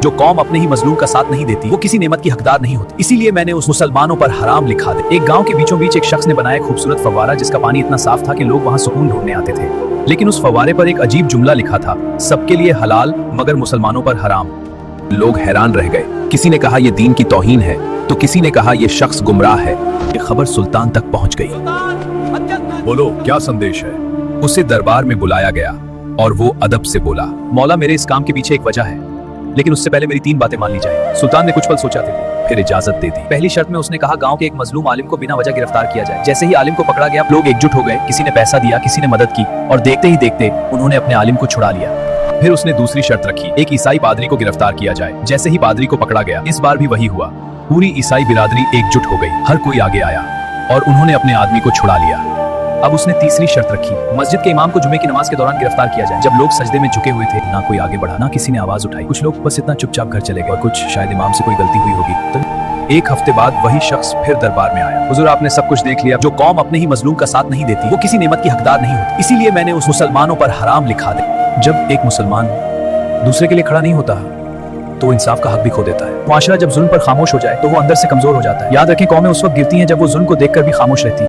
जो कौम अपने ही मजलूम का साथ नहीं देती वो किसी नेमत की हकदार नहीं होती। इसीलिए मैंने उस मुसलमानों पर हराम लिखा दे। एक गांव के बीचों बीच एक शख्स ने बनाया खूबसूरत फव्वारा जिसका पानी इतना साफ था कि लोग वहां सुकून ढूंढने आते थे। लेकिन उस फव्वारे पर एक अजीब जुमला लिखा था, सबके लिए हलाल मगर मुसलमानों पर हराम। लोग हैरान रह गए। किसी ने कहा यह दीन की तौहीन है तो किसी ने कहा यह शख्स गुमराह है। ये खबर सुल्तान तक पहुंच गई। बोलो क्या संदेश है? उसे दरबार में बुलाया गया और वो अदब से बोला, मौला मेरे इस काम के पीछे एक वजह है, लेकिन उससे पहले मेरी 3 बातें मान ली जाए। सुल्तान ने कुछ पल सोचा थे, फिर इजाजत दे दी। पहली शर्त में उसने कहा गांव के एक मजलूम आलिम को बिना वजह गिरफ्तार किया जाए। जैसे ही आलिम को पकड़ा गया लोग एकजुट हो गए, किसी ने पैसा दिया, किसी ने मदद की और देखते ही देखते उन्होंने अपने आलिम को छुड़ा लिया। फिर उसने दूसरी शर्त रखी, एक ईसाई पादरी को गिरफ्तार किया जाए। जैसे ही पादरी को पकड़ा गया इस बार भी वही हुआ, पूरी ईसाई बिरादरी एकजुट हो गई, हर कोई आगे आया और उन्होंने अपने आदमी को छुड़ा लिया। अब उसने तीसरी शर्त रखी, मस्जिद के इमाम को जुमे की नमाज के दौरान गिरफ्तार किया जाए। जब लोग सजदे में झुके हुए थे ना कोई आगे बढ़ा, ना किसी ने आवाज उठाई। कुछ लोग बस इतना चुपचाप घर चले गए और कुछ शायद इमाम से कोई गलती हुई होगी। तो एक हफ्ते बाद वही शख्स फिर दरबार में आया। हुजूर आपने सब कुछ देख लिया, जो कौम अपने ही मजलूम का साथ नहीं देती वो किसी नेमत की हकदार नहीं होती। इसीलिए मैंने उस मुसलमानों पर हराम लिखा दे। जब एक मुसलमान दूसरे के लिए खड़ा नहीं होता तो वो इंसाफ का हक भी खो देता है। मुआशरा जब जुल्म पर खामोश हो जाए तो वो अंदर से कमजोर हो जाता है। याद रखें, कौमें उस वक्त गिरती हैं जब वो जुल्म को देखकर भी खामोश रहती है।